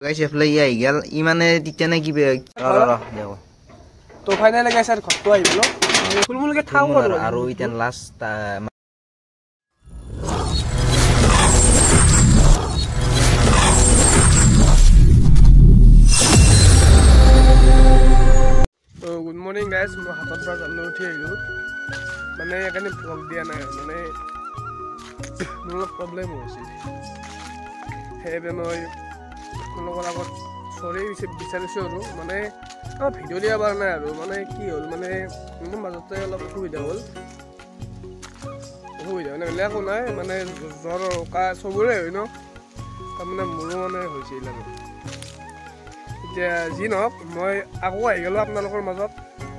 guys এফলে আই গেল ইমানে দিতে না কি দেখো তো ফাইনালি গাইস আর ঘটটো আইবল ফুলমুলকে থাও আৰু ইতেন লাস্ট তো গুড মৰ্নিং গাইস মই হাতত পৰা জল্দি উঠি আহিলো মানে এখানে ব্লগ দিয়া নাই মানে মোৰ প্ৰবলেম হৈছে হেবে মই কোনোবাৰ আগত সৰি বিচাৰিছো আৰু মানে ভিডিঅ' দিয়া বাৰ নাই আৰু মানে কি হ'ল মানে মোৰ মাজতে অলপ অসুবিধা হ'ল মানে একো নাই মানে জ্বৰ কা চবৰে হয় ন তাৰমানে মোৰো মানে হৈছিল আৰু এতিয়া যি নহওক মই আকৌ আহি গ'লোঁ আপোনালোকৰ মাজত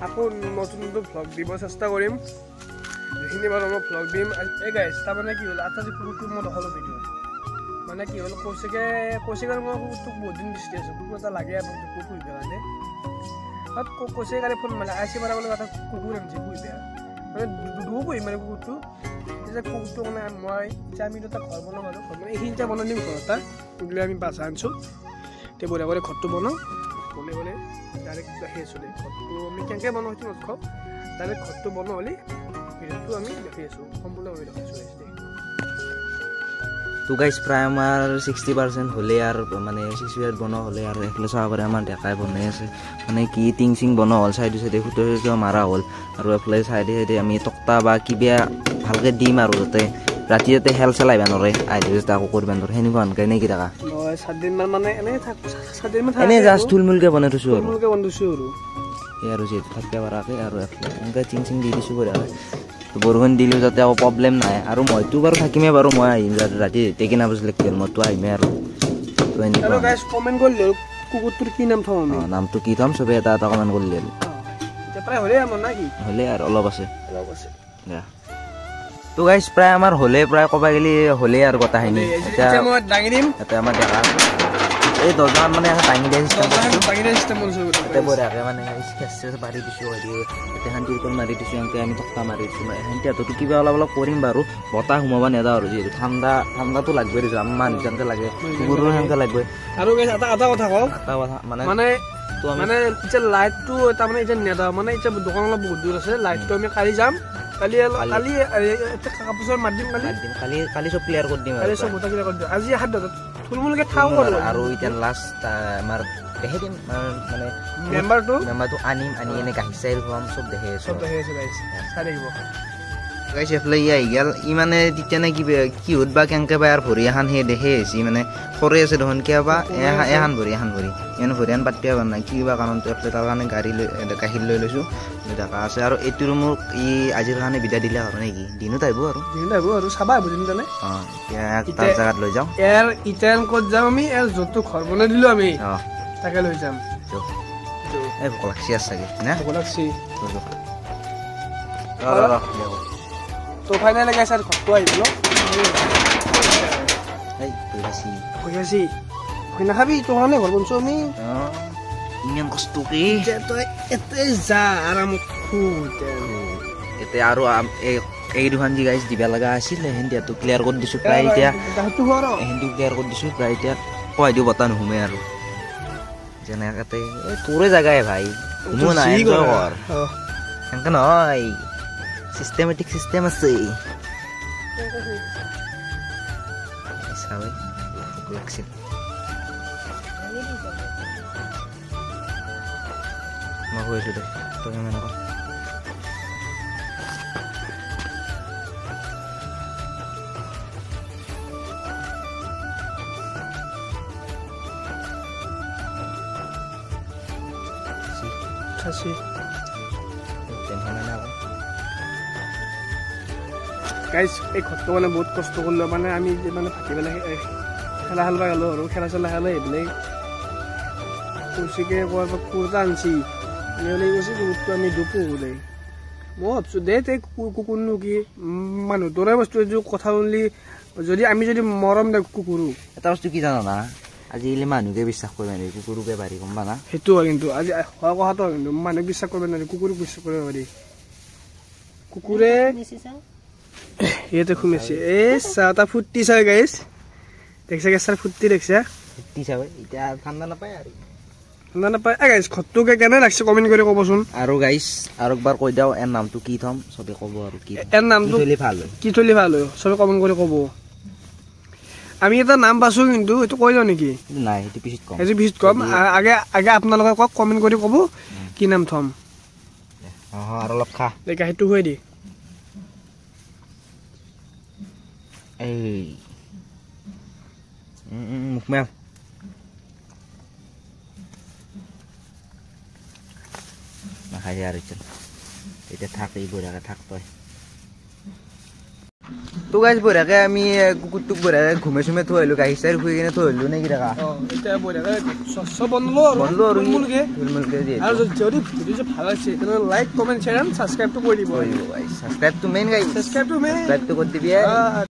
আকৌ নতুন নতুন ভ্লগ দিব চেষ্টা কৰিম যিখিনি বাৰু মই ভ্লগ দিম এই গাইছ তাৰমানে কি হ'ল এটা যি কুকুৰটো মই দেখালোঁ ভিডিঅ' মানে কি হ'ল কৈছেগৈ মই কুকুৰটোক বহুত দিন বিচাৰি আছোঁ কুকুৰ এটা লাগে কুকুৰ পুহিবৰ কাৰণে কৈছে কালি ফোন মানে আইচি মাৰা বুলি এটা কুকুৰ আনিছে পুহিবে মানে দুও পুহিম মানে কুকুৰটো এতিয়া কুকুৰটো মানে মই এতিয়া আমি এটা ঘৰ বনাম আৰু ঘৰ মানে এইখিনিতে বনাই দিম ঘৰ এটা গ'লে আমি বাচা আনিছোঁ এতিয়া বঢ়িয়া কৰি ঘৰটো বনাওঁ বনাই বনাই ডাইৰেক্ট দেখি আছোঁ দেই ঘৰটো আমি কেনেকৈ বনাওঁ সেইটো নকওঁ ডাইৰেক্ট ঘৰটো বনোৱা হ'লে ভিডিঅ'টো আমি দেখি আছোঁ সম্পূৰ্ণভাৱে দেখাইছোঁ দেই তো গাইস প্রায় আমার 60% হলে আর মানে 60% বনা হলে আর একলে চাব পারে আমার দেখাই বনাই আছে মানে কি টিং সিং বনা হল সাইডে সাইডে ফুটো মারা হল আর এফলে সাইডে সাইডে আমি তক্তা বা কিবা ভালকে দিম আর যাতে রাতি যাতে হেল চালাইবা নৰে আইলে তাকো করবেন ধর হেনি কোন কে নেকি টাকা মই 7 দিন মানে এনে থাক 7 দিন মান এনে জাস্ট তুলমুলকে বনাই থৈছো আৰু তুলমুলকে বনাইছো আৰু আৰু যে থাকতে পাৰাকে আৰু এফলে এনেকা টিং সিং দি দিছো কৰে বৰষুণ দিলেও যাতে আকৌ প্ৰব্লেম নাই আৰু মইতো বাৰু থাকিমে বাৰু মই আহিম ৰাতি টেকিনা বজলে কেল মইতো আহিমে আৰু আৰু গাইস কমেন্ট কৰিলে কুকুৰটোৰ কি নাম থম আমি নামটো কি থম সবে এটা কমেন্ট কৰিলে এতিয়া প্ৰায় হলে আমাৰ নাকি হলে আৰু অলপ আছে তো গাইস প্ৰায় আমাৰ হলে প্ৰায় কবা গলি হলে আৰু কথা হয়নি এতিয়া মই দাঙি দিম এটা আমাৰ দেখা এই দৰমান মানে দাঙি দিয়া সিস্টেম কৰিছো এতে বৰাকে মানে স্কেচ বাৰি দিছো আৰু এতে হান্তিৰ কোন মাৰি দিছো আমি তক্তা মাৰি দিছো হান্তিটো কিবা অলপ কৰিম বাৰু বতাহ সোমাবা নেদা আৰু যে ঠাণ্ডাটো লাগবে দিছো আম্মান যেনকে লাগে কুকুৰৰ হেনকে লাগবে আৰু গাইস এটা কথা কও এটা কথা মানে মানে এতিয়া লাইটটো এটা মানে এতিয়া নেদা মানে এতিয়া দোকান অলপ বহুত দূৰ আছে লাইটটো আমি কালি যাম কালি কাপোৰ মাত দিম কালি চব ক্লিয়াৰ কৰি দিম কালি চব কথা ক্লিয়াৰ কৰি দিম আজি হাত থুলমুলকে থাও আৰু এতিয়া লাষ্ট আমাৰ দেখে দিম মানে মেম্বাৰটো আনি এনে গাখীৰ চাই খুৱাম চব দেখে গাইছ চাই দেখিব গাইছ এফলে আহি গেল ইমানে তেতিয়া নে কি হত বা কেনেকে বা আৰু ভৰি এখন সেই দেখে আহিছে মানে সৰে আছে দেখোন কিয় বা এখন ভৰি ইমান ভৰি এখন পাতি পাৰা নাই কি বা কাৰণটো এফলে তাৰ কাৰণে গাখীৰ লৈ লৈছোঁ দেখা আছে আৰু এইটো মোক ই আজিৰ কাৰণে বিদায় দিলে আৰু নেকি দিনত আহিব আৰু চাবা বুজিম জানে এতিয়া তাৰ জেগাত লৈ যাওঁ ইয়াৰ ইটান ক'ত যাম আমি ইয়াৰ য'তটো ঘৰ বনাই দিলোঁ আমি তাকে লৈ যাম এই ভোক লাগছি আছে চাগে না ভোক লাগছি তো ফাইনালি গাইছ আৰু ঘৰটো আহিব ভয় নাখাবি তোৰ কাৰণে ঘৰ বনছো আমি ইমান কষ্ট কি তই এতে যা আৰামত এতিয়া আৰু এই দুখন যি গাইছ দিবা লগা আছিলে হেন্দিয়াটো ক্লিয়াৰ কৰি দিছোঁ প্ৰায় এতিয়া হেন্দি ক্লিয়াৰ কৰি দিছোঁ প্ৰায় এতিয়া কয় দিওঁ বতাহ নুসুমে আৰু যেনেকৈ তোৰে জেগাই ভাই কোনো নাই ঘৰ সেনেকৈ নহয় চিষ্টেমেটিক চিষ্টেম আছে চাবি ভোক লাগছিল মই কৈছোঁ দে তই মানে গাইছ এই ঘৰটো মানে বহুত কষ্ট কৰিলোঁ মানে আমি মানে ভাটি পেলাই খেলা খেলবা গ'লোঁ আৰু খেলা চেলা খেলা এইবিলাক কৈছেগৈ কোৱাৰ পৰা কুকুৰটা আনিছি এনেহ'লে কৈছে কুকুৰটো আমি দুপোহো দে মই ভাবছোঁ দে তে কুকুৰনো কি মানুহ দৰে বস্তু এইটো কথা শুনিলি যদি আমি যদি মৰম দে কুকুৰো এটা বস্তু কি জানা না আজিকালি মানুহকে বিশ্বাস কৰিব নোৱাৰি কুকুৰকে পাৰি গম পা না সেইটো হয় কিন্তু আজি হোৱা কথাটো হয় কিন্তু মানুহক বিশ্বাস কৰিব নোৱাৰি কুকুৰক বিশ্বাস কৰিব পাৰি কুকুৰে ইয়াতে সোমাইছে এই চাহ এটা ফুৰ্তি চাই গাইছ দেখছে গেছাৰ ফুৰ্তি দেখছে ফুটি চাবে এতিয়া ঠাণ্ডা নাপায় আৰু না নাপায় গাইছ ঘৰটোকে কেনে লাগছে কমেণ্ট কৰি ক'বচোন আৰু গাইছ আৰু একবাৰ কৈ দিওঁ এৰ নামটো কি থ'ম চবে ক'ব আৰু কি এৰ নামটো থ'লে ভাল হয় কি থ'লে ভাল হয় চবে কমেণ্ট কৰি ক'ব আমি এটা নাম পাইছোঁ কিন্তু এইটো কৈ দিওঁ নেকি নাই সেইটো পিছত ক'ম সেইটো পিছত ক'ম আগে আগে আপোনালোকে কওক কমেণ্ট কৰি ক'ব কি নাম থ'ম আৰু অলপ খা দে গাখীৰটো খুৱাই দি এই মুখ মেল নাখাই আৰু এতিয়া থাক এই বঢ়িয়াকৈ থাক তই তো গাইছ বঢ়িয়াকৈ আমি কুকুৰটোক বঢ়িয়াকৈ ঘুমে চুমে থৈ আহিলোঁ গাখীৰ চাখীৰ খুৱাই কিনে থৈ আহিলোঁ নে কি দেখা এতিয়া বঢ়িয়াকৈ চব বন্ধলো আৰু থুলমূলকৈ আৰু যদি ভিডিঅ' ভাল হৈছে তেনেহ'লে লাইক কমেণ্ট শ্বেয়াৰ এণ্ড ছাবস্ক্ৰাইবটো কৰি দিব ছাবস্ক্ৰাইবটো মেইন গাইছ ছাবস্ক্ৰাইবটো ছাবস্ক্ৰাইবটো কৰি দিবি